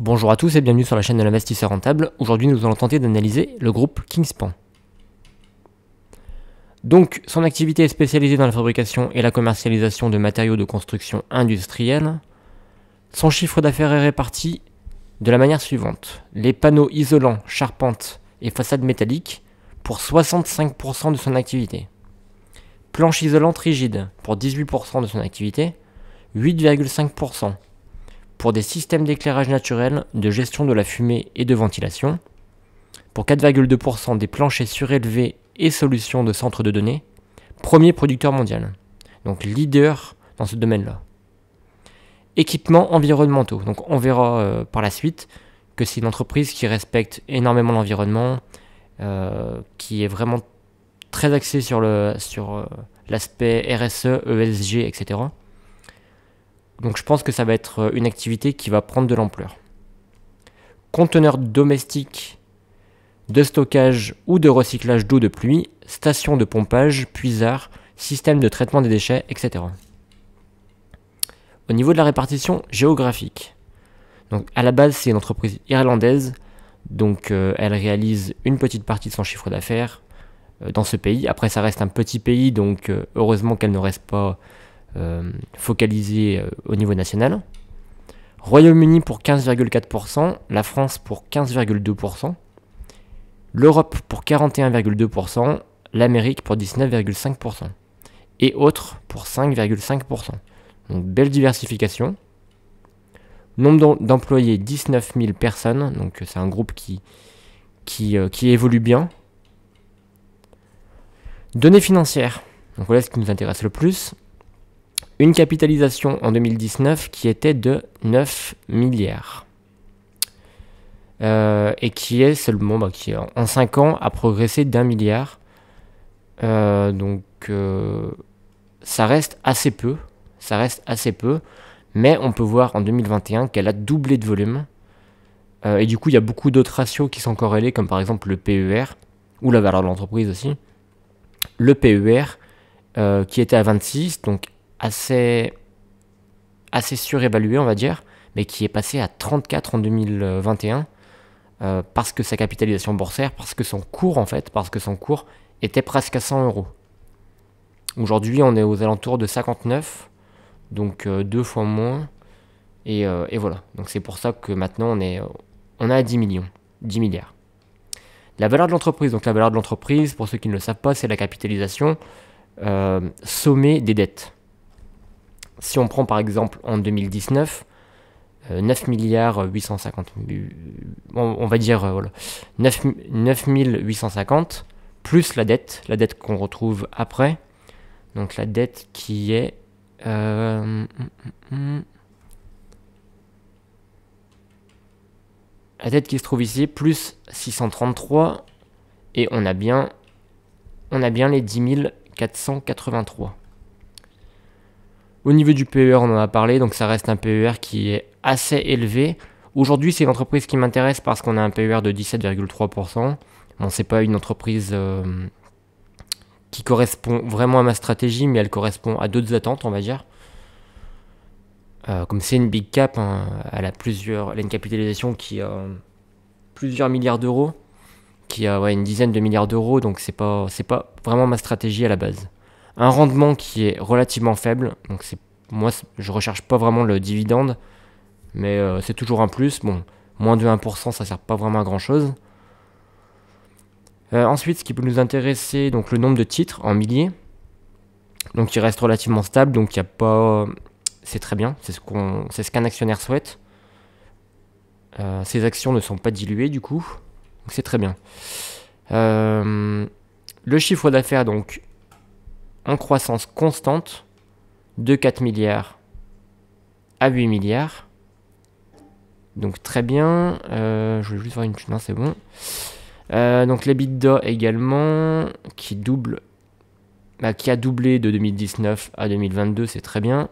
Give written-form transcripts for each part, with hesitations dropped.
Bonjour à tous et bienvenue sur la chaîne de l'investisseur rentable. Aujourd'hui, nous allons tenter d'analyser le groupe Kingspan. Donc, son activité est spécialisée dans la fabrication et la commercialisation de matériaux de construction industrielle. Son chiffre d'affaires est réparti de la manière suivante. Les panneaux isolants, charpentes et façades métalliques pour 65% de son activité. Planches isolantes rigides pour 18% de son activité, 8,5% pour des systèmes d'éclairage naturel, de gestion de la fumée et de ventilation, pour 4,2% des planchers surélevés et solutions de centres de données, premier producteur mondial, donc leader dans ce domaine-là. Équipements environnementaux, donc on verra par la suite que c'est une entreprise qui respecte énormément l'environnement, qui est vraiment très axée sur l'aspect RSE, ESG, etc. Donc je pense que ça va être une activité qui va prendre de l'ampleur. Conteneurs domestiques de stockage ou de recyclage d'eau de pluie, stations de pompage, puisards, système de traitement des déchets, etc. Au niveau de la répartition géographique, donc à la base c'est une entreprise irlandaise, donc elle réalise une petite partie de son chiffre d'affaires dans ce pays. Après ça reste un petit pays, donc heureusement qu'elle ne reste pas focalisée au niveau national. Royaume-Uni pour 15,4%, la France pour 15,2%, l'Europe pour 41,2%, l'Amérique pour 19,5% et autres pour 5,5%. Donc belle diversification. Nombre d'employés 19 000 personnes, donc c'est un groupe qui évolue bien. Données financières, donc voilà ce qui nous intéresse le plus. Une capitalisation en 2019 qui était de 9 milliards. Et qui est seulement, qui en 5 ans a progressé d'1 milliard. Donc ça reste assez peu. Mais on peut voir en 2021 qu'elle a doublé de volume. Et du coup, il y a beaucoup d'autres ratios qui sont corrélés, comme par exemple le PER, ou la valeur de l'entreprise aussi. Le PER, qui était à 26, donc assez surévalué, on va dire, mais qui est passé à 34 en 2021, parce que sa capitalisation boursière, parce que son cours était presque à 100 euros. Aujourd'hui, on est aux alentours de 59, donc 2 fois moins, et voilà. Donc c'est pour ça que maintenant on est à 10 milliards. La valeur de l'entreprise, pour ceux qui ne le savent pas, c'est la capitalisation sommée des dettes. Si on prend par exemple en 2019, 9 milliards 850, on va dire voilà, 9 850, plus la dette qu'on retrouve après. Donc la dette qui est... la dette qui se trouve ici, plus 633, et on a bien les 10 483. Au niveau du PER, on en a parlé, donc ça reste un PER qui est assez élevé. Aujourd'hui, c'est une entreprise qui m'intéresse parce qu'on a un PER de 17,3%. Bon, c'est pas une entreprise qui correspond vraiment à ma stratégie, mais elle correspond à d'autres attentes, on va dire. Comme c'est une big cap, hein, elle a une capitalisation qui a plusieurs milliards d'euros, qui a une dizaine de milliards d'euros, donc c'est pas vraiment ma stratégie à la base. Un rendement qui est relativement faible, donc moi je recherche pas vraiment le dividende, mais c'est toujours un plus. Bon, moins de 1%, ça sert pas vraiment à grand chose. Ensuite, ce qui peut nous intéresser, donc le nombre de titres en milliers, donc il reste relativement stable, donc il y a pas, c'est très bien, c'est ce qu'un actionnaire souhaite. Ces actions ne sont pas diluées du coup, donc c'est très bien. Le chiffre d'affaires donc en croissance constante de 4 milliards à 8 milliards. Donc très bien. Je voulais juste voir une chose. Non, c'est bon. Donc l'EBITDA également qui a doublé de 2019 à 2022, c'est très bien.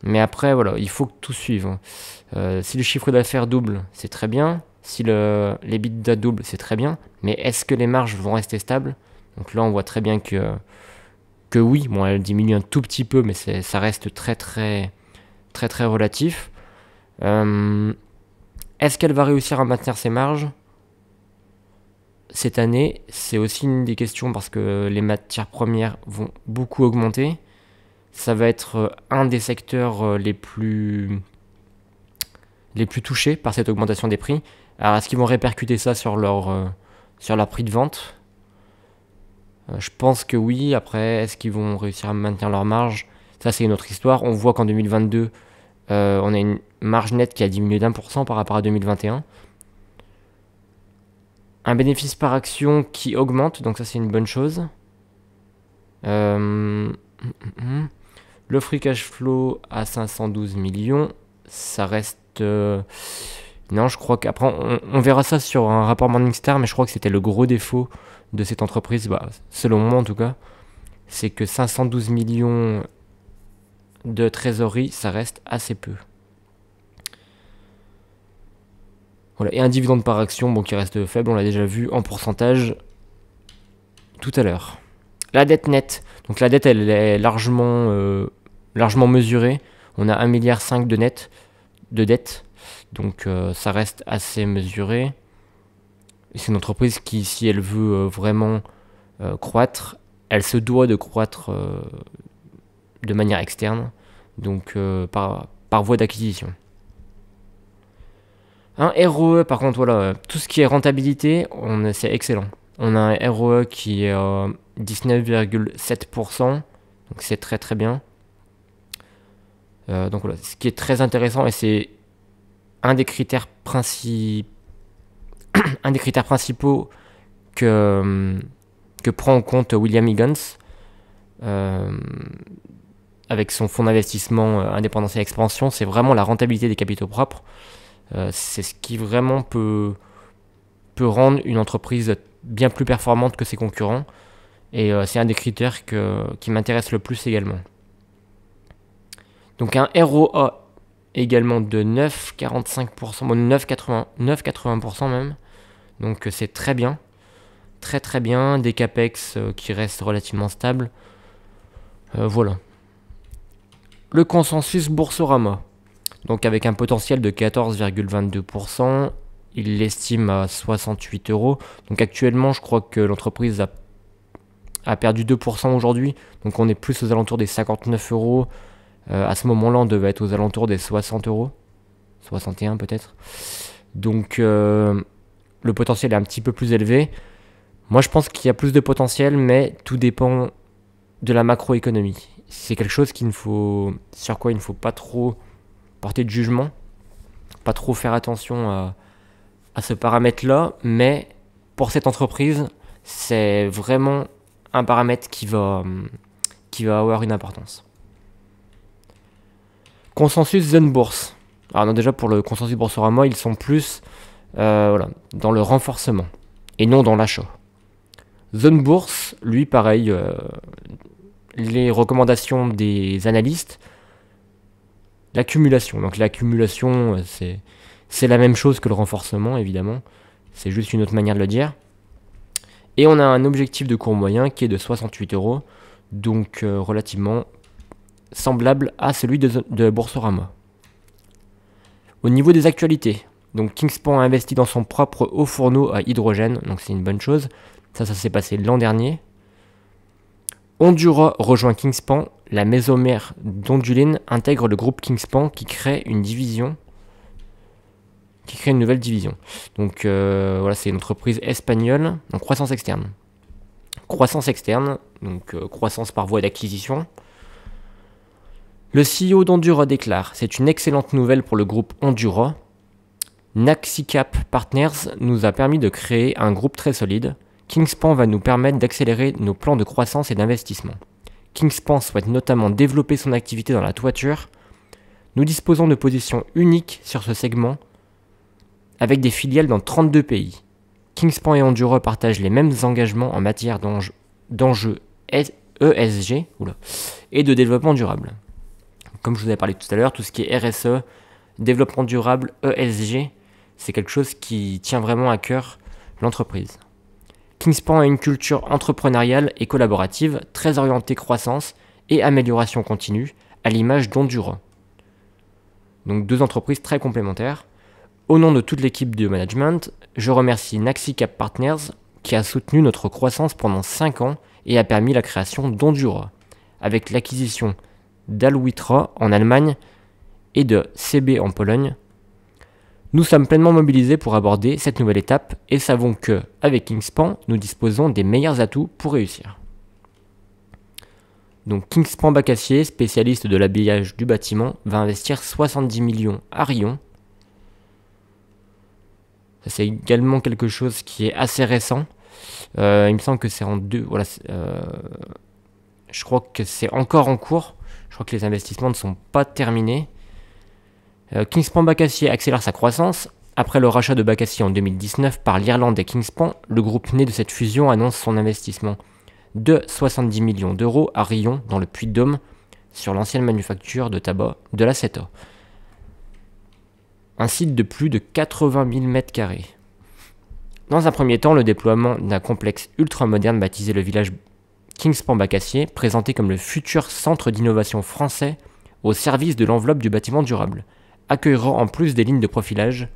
Mais après, voilà, il faut que tout suive. Si le chiffre d'affaires double, c'est très bien. Si l'EBITDA double, c'est très bien. Mais est-ce que les marges vont rester stables ? Donc là, on voit très bien que oui, bon, elle diminue un tout petit peu, mais ça reste très relatif. Est-ce qu'elle va réussir à maintenir ses marges cette année? C'est aussi une des questions parce que les matières premières vont beaucoup augmenter. Ça va être un des secteurs les plus touchés par cette augmentation des prix. Alors, est-ce qu'ils vont répercuter ça sur leur prix de vente? Je pense que oui. Après, est-ce qu'ils vont réussir à maintenir leur marge? Ça, c'est une autre histoire. On voit qu'en 2022, on a une marge nette qui a diminué d'1% par rapport à 2021. Un bénéfice par action qui augmente, donc ça, c'est une bonne chose. Le free cash flow à 512 millions, ça reste... non, je crois qu'après, on verra ça sur un rapport Morningstar, mais je crois que c'était le gros défaut de cette entreprise, selon moi en tout cas, c'est que 512 millions de trésorerie, ça reste assez peu. Voilà, et un dividende par action qui reste faible, on l'a déjà vu en pourcentage tout à l'heure. La dette nette, donc la dette elle est largement mesurée, on a 1,5 milliard de dette, donc ça reste assez mesuré. C'est une entreprise qui, si elle veut vraiment croître, elle se doit de croître de manière externe, donc par voie d'acquisition. Un ROE, par contre, voilà, tout ce qui est rentabilité, c'est excellent. On a un ROE qui est 19,7%, donc c'est très très bien. Donc voilà, ce qui est très intéressant, et c'est un des critères principaux que prend en compte William Higgins avec son fonds d'investissement indépendance et expansion, c'est vraiment la rentabilité des capitaux propres. C'est ce qui vraiment peut rendre une entreprise bien plus performante que ses concurrents, et c'est un des critères qui m'intéresse le plus également. Donc un ROA également de 9,45%, 9,80% même, donc c'est très bien, très très bien, des capex qui restent relativement stables. Voilà. Le consensus Boursorama, donc avec un potentiel de 14,22%, il l'estime à 68 €. Donc actuellement, je crois que l'entreprise a perdu 2% aujourd'hui, donc on est plus aux alentours des 59 €. À ce moment-là, on devait être aux alentours des 60 €, 61 peut-être. Donc le potentiel est un petit peu plus élevé. Moi, je pense qu'il y a plus de potentiel, mais tout dépend de la macroéconomie. C'est quelque chose sur quoi il ne faut pas trop porter de jugement, pas trop faire attention à ce paramètre-là, mais pour cette entreprise, c'est vraiment un paramètre qui va avoir une importance. Consensus Zone Bourse. Alors non, déjà pour le consensus Boursorama, ils sont plus dans le renforcement et non dans l'achat. Zone Bourse, lui pareil, les recommandations des analystes, l'accumulation. Donc l'accumulation, c'est la même chose que le renforcement, évidemment. C'est juste une autre manière de le dire. Et on a un objectif de court moyen qui est de 68 €, donc relativement semblable à celui de Boursorama. Au niveau des actualités, donc Kingspan a investi dans son propre haut fourneau à hydrogène, donc c'est une bonne chose. Ça s'est passé l'an dernier. Ondura rejoint Kingspan. La maison mère d'Onduline intègre le groupe Kingspan qui crée une nouvelle division. Donc voilà, c'est une entreprise espagnole, donc croissance externe. Donc croissance par voie d'acquisition. Le CEO d'Ondura déclare: c'est une excellente nouvelle pour le groupe Ondura. Naxicap Partners nous a permis de créer un groupe très solide. Kingspan va nous permettre d'accélérer nos plans de croissance et d'investissement. Kingspan souhaite notamment développer son activité dans la toiture. Nous disposons de positions uniques sur ce segment, avec des filiales dans 32 pays. Kingspan et Ondura partagent les mêmes engagements en matière d'enjeux ESG et de développement durable. Comme je vous avais parlé tout à l'heure, tout ce qui est RSE, développement durable, ESG, c'est quelque chose qui tient vraiment à cœur l'entreprise. Kingspan a une culture entrepreneuriale et collaborative, très orientée croissance et amélioration continue, à l'image d'Ondura. Donc 2 entreprises très complémentaires. Au nom de toute l'équipe de management, je remercie Naxicap Partners qui a soutenu notre croissance pendant 5 ans et a permis la création d'Ondura, avec l'acquisition d'Alwitra en Allemagne et de CB en Pologne. Nous sommes pleinement mobilisés pour aborder cette nouvelle étape et savons que, avec Kingspan, nous disposons des meilleurs atouts pour réussir. Donc Kingspan Bacassier, spécialiste de l'habillage du bâtiment, va investir 70 millions à Rion. Ça, c'est également quelque chose qui est assez récent. Il me semble que c'est en deux. Voilà, je crois que c'est encore en cours. Je crois que les investissements ne sont pas terminés. Kingspan Bacassier accélère sa croissance. Après le rachat de Bacassier en 2019 par l'Irlande et Kingspan, le groupe né de cette fusion annonce son investissement de 70 millions d'euros à Rion, dans le Puy-de-Dôme, sur l'ancienne manufacture de tabac de la CETA. Un site de plus de 80 000 m². Dans un premier temps, le déploiement d'un complexe ultra-moderne baptisé le village Kingspan Bacassier, présenté comme le futur centre d'innovation français au service de l'enveloppe du bâtiment durable, accueillera en plus des lignes de profilage,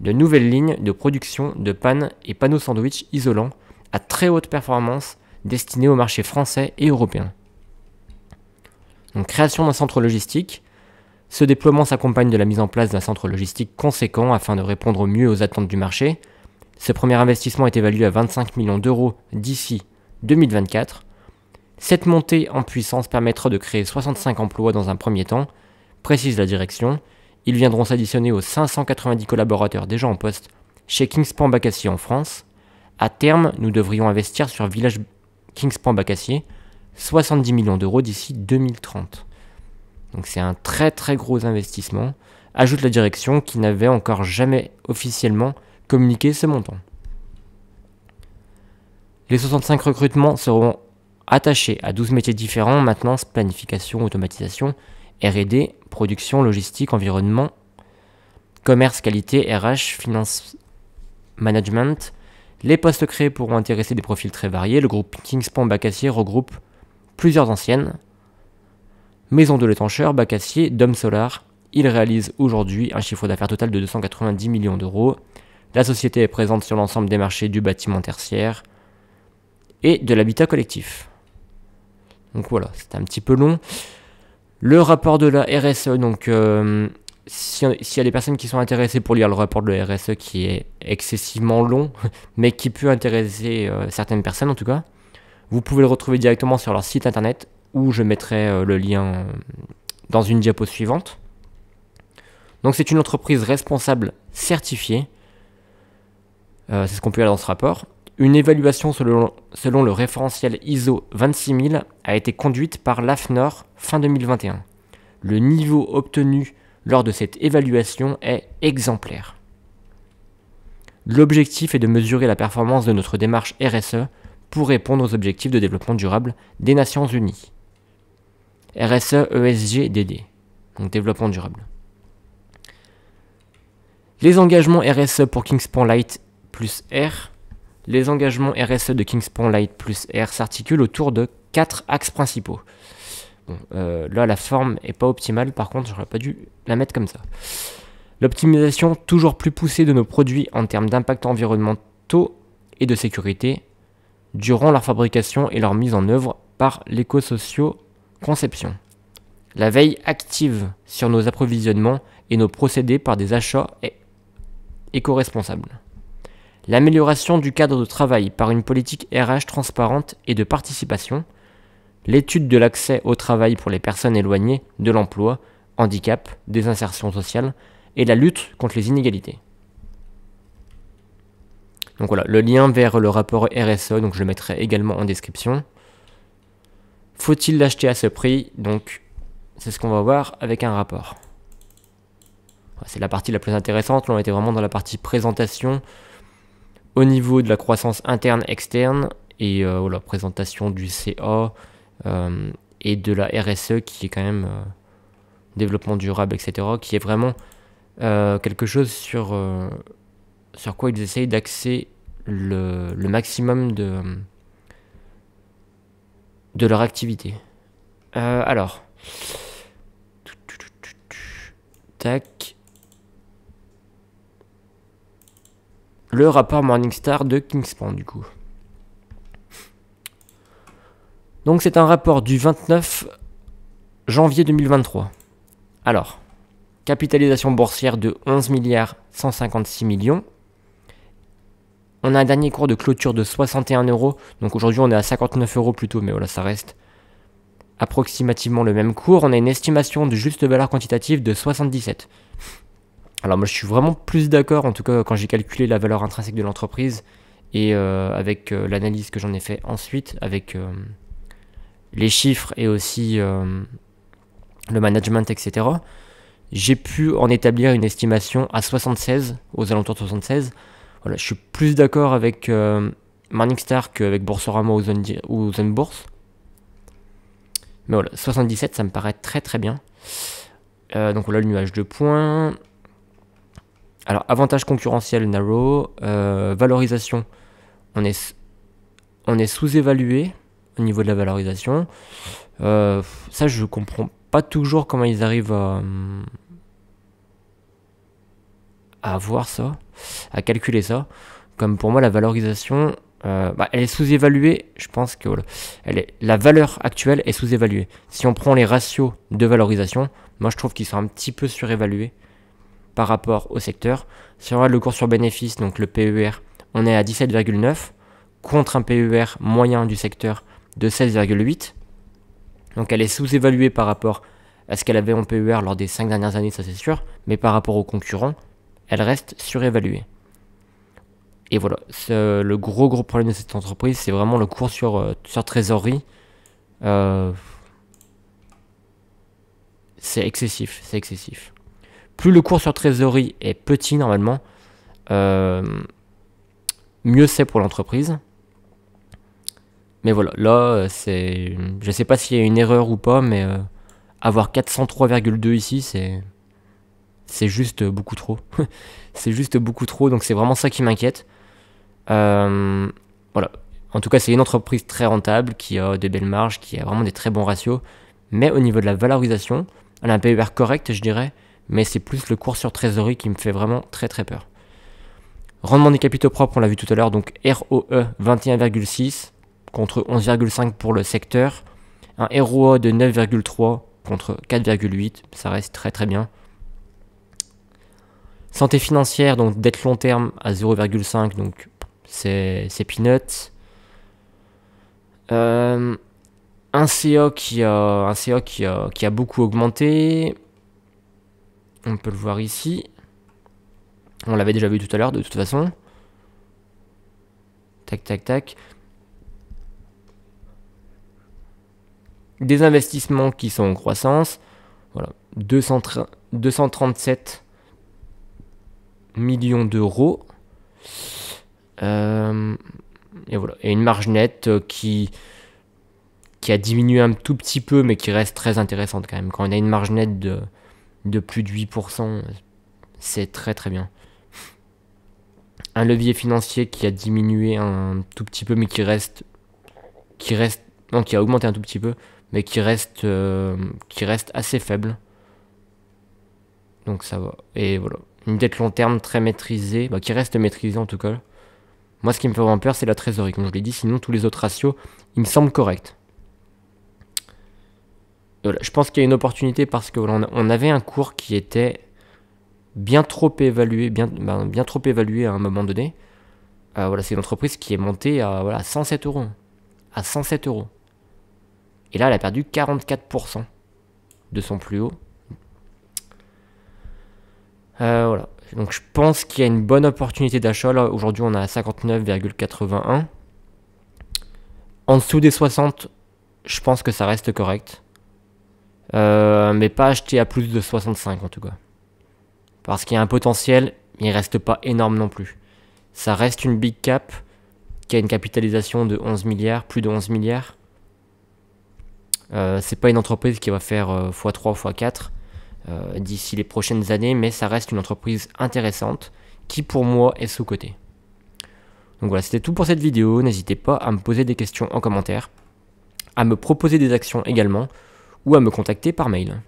de nouvelles lignes de production de pannes et panneaux sandwich isolants à très haute performance destinés au marché français et européen. Donc, création d'un centre logistique. Ce déploiement s'accompagne de la mise en place d'un centre logistique conséquent afin de répondre au mieux aux attentes du marché. Ce premier investissement est évalué à 25 millions d'euros d'ici 2024. Cette montée en puissance permettra de créer 65 emplois dans un premier temps, précise la direction. Ils viendront s'additionner aux 590 collaborateurs déjà en poste chez Kingspan Bacassier en France. À terme, nous devrions investir sur Village Kingspan Bacassier 70 millions d'euros d'ici 2030. Donc c'est un très très gros investissement, ajoute la direction qui n'avait encore jamais officiellement communiqué ce montant. Les 65 recrutements seront attachés à 12 métiers différents: maintenance, planification, automatisation, R&D, production, logistique, environnement, commerce, qualité, RH, finance, management. Les postes créés pourront intéresser des profils très variés. Le groupe Kingspan Bacassier regroupe plusieurs anciennes maisons de l'étancheur, Bacassier, Dom Solar. Il réalise aujourd'hui un chiffre d'affaires total de 290 millions d'euros. La société est présente sur l'ensemble des marchés du bâtiment tertiaire et de l'habitat collectif. Donc voilà, c'était un petit peu long. Le rapport de la RSE, donc s'il y a des personnes qui sont intéressées pour lire le rapport de la RSE qui est excessivement long, mais qui peut intéresser certaines personnes en tout cas, vous pouvez le retrouver directement sur leur site internet, où je mettrai le lien dans une diapo suivante. Donc c'est une entreprise responsable certifiée, c'est ce qu'on peut lire dans ce rapport. Une évaluation selon le référentiel ISO 26000 a été conduite par l'AFNOR fin 2021. Le niveau obtenu lors de cette évaluation est exemplaire. L'objectif est de mesurer la performance de notre démarche RSE pour répondre aux objectifs de développement durable des Nations Unies. RSE ESG DD, donc développement durable. Les engagements RSE pour Kingspan Light plus R. Les engagements RSE de Kingspan Light plus R s'articulent autour de 4 axes principaux. Bon, là, la forme n'est pas optimale, par contre, j'aurais pas dû la mettre comme ça. L'optimisation toujours plus poussée de nos produits en termes d'impact environnementaux et de sécurité durant leur fabrication et leur mise en œuvre par l'éco-socio-conception. La veille active sur nos approvisionnements et nos procédés par des achats éco-responsables. L'amélioration du cadre de travail par une politique RH transparente et de participation. L'étude de l'accès au travail pour les personnes éloignées de l'emploi, handicap, désinsertion sociale et la lutte contre les inégalités. Donc voilà, le lien vers le rapport RSE, donc je le mettrai également en description. Faut-il l'acheter à ce prix? Donc c'est ce qu'on va voir avec un rapport. C'est la partie la plus intéressante, là on était vraiment dans la partie présentation au niveau de la croissance interne-externe et la présentation du CA et de la RSE qui est quand même développement durable, etc., qui est vraiment quelque chose sur quoi ils essayent d'axer le maximum de leur activité. Alors, Tac. Le rapport Morningstar de Kingspan du coup. Donc c'est un rapport du 29 janvier 2023. Alors, capitalisation boursière de 11 milliards 156 millions. On a un dernier cours de clôture de 61 euros. Donc aujourd'hui on est à 59 euros plutôt, mais voilà, ça reste approximativement le même cours. On a une estimation de juste valeur quantitative de 77. Alors moi je suis vraiment plus d'accord, en tout cas quand j'ai calculé la valeur intrinsèque de l'entreprise et avec l'analyse que j'en ai fait ensuite, avec les chiffres et aussi le management, etc. J'ai pu en établir une estimation à 76, aux alentours de 76. Voilà, je suis plus d'accord avec Morningstar qu'avec Boursorama ou Zone Bourse. Mais voilà, 77 ça me paraît très très bien. Donc voilà le nuage de points. Alors, avantage concurrentiel narrow, valorisation, on est sous-évalué au niveau de la valorisation. Ça, je comprends pas toujours comment ils arrivent à voir ça, à calculer ça. Comme pour moi, la valorisation, elle est sous-évaluée. Je pense que voilà, la valeur actuelle est sous-évaluée. Si on prend les ratios de valorisation, moi, je trouve qu'ils sont un petit peu surévalués par rapport au secteur. Si on regarde le cours sur bénéfice, donc le PER, on est à 17,9 contre un PER moyen du secteur de 16,8. Donc elle est sous-évaluée par rapport à ce qu'elle avait en PER lors des 5 dernières années, ça c'est sûr, mais par rapport aux concurrents, elle reste surévaluée. Et voilà, le gros problème de cette entreprise, c'est vraiment le cours sur trésorerie. C'est excessif. Plus le cours sur trésorerie est petit normalement, mieux c'est pour l'entreprise. Mais voilà, là, je sais pas s'il y a une erreur ou pas, mais avoir 403,2 ici, c'est juste beaucoup trop. C'est juste beaucoup trop, donc c'est vraiment ça qui m'inquiète. Voilà. En tout cas, c'est une entreprise très rentable, qui a de belles marges, qui a vraiment des très bons ratios. Mais au niveau de la valorisation, elle a un PER correct, je dirais. Mais c'est plus le cours sur trésorerie qui me fait vraiment très très peur. Rendement des capitaux propres, on l'a vu tout à l'heure, donc ROE 21,6 contre 11,5 pour le secteur. Un ROA de 9,3 contre 4,8, ça reste très très bien. Santé financière, donc dette long terme à 0,5, donc c'est peanuts. Un CA qui a beaucoup augmenté. On peut le voir ici. On l'avait déjà vu tout à l'heure de toute façon. Tac. Des investissements qui sont en croissance. Voilà. 237 millions d'euros. Et voilà. Et une marge nette qui a diminué un tout petit peu, mais qui reste très intéressante quand même. Quand on a une marge nette de plus de 8%, c'est très très bien. Un levier financier qui a diminué un tout petit peu, mais qui a augmenté un tout petit peu, mais qui reste assez faible. Donc ça va. Et voilà. Une dette long terme très maîtrisée, qui reste maîtrisée en tout cas. Moi, ce qui me fait vraiment peur, c'est la trésorerie, comme je l'ai dit. Sinon, tous les autres ratios, ils me semblent corrects. Voilà, je pense qu'il y a une opportunité parce que voilà, on avait un cours qui était bien trop évalué, bien trop évalué à un moment donné. Voilà, c'est une entreprise qui est montée à 107 euros. À 107 euros. Et là, elle a perdu 44% de son plus haut. Voilà. Donc je pense qu'il y a une bonne opportunité d'achat. Là, aujourd'hui, on est à 59,81. En dessous des 60, je pense que ça reste correct. Mais pas acheter à plus de 65 en tout cas. Parce qu'il y a un potentiel, mais il reste pas énorme non plus. Ça reste une big cap qui a une capitalisation de 11 milliards, plus de 11 milliards. C'est pas une entreprise qui va faire x3, x4 d'ici les prochaines années, mais ça reste une entreprise intéressante qui pour moi est sous-cotée. Donc voilà, c'était tout pour cette vidéo. N'hésitez pas à me poser des questions en commentaire, à me proposer des actions également, ou à me contacter par mail.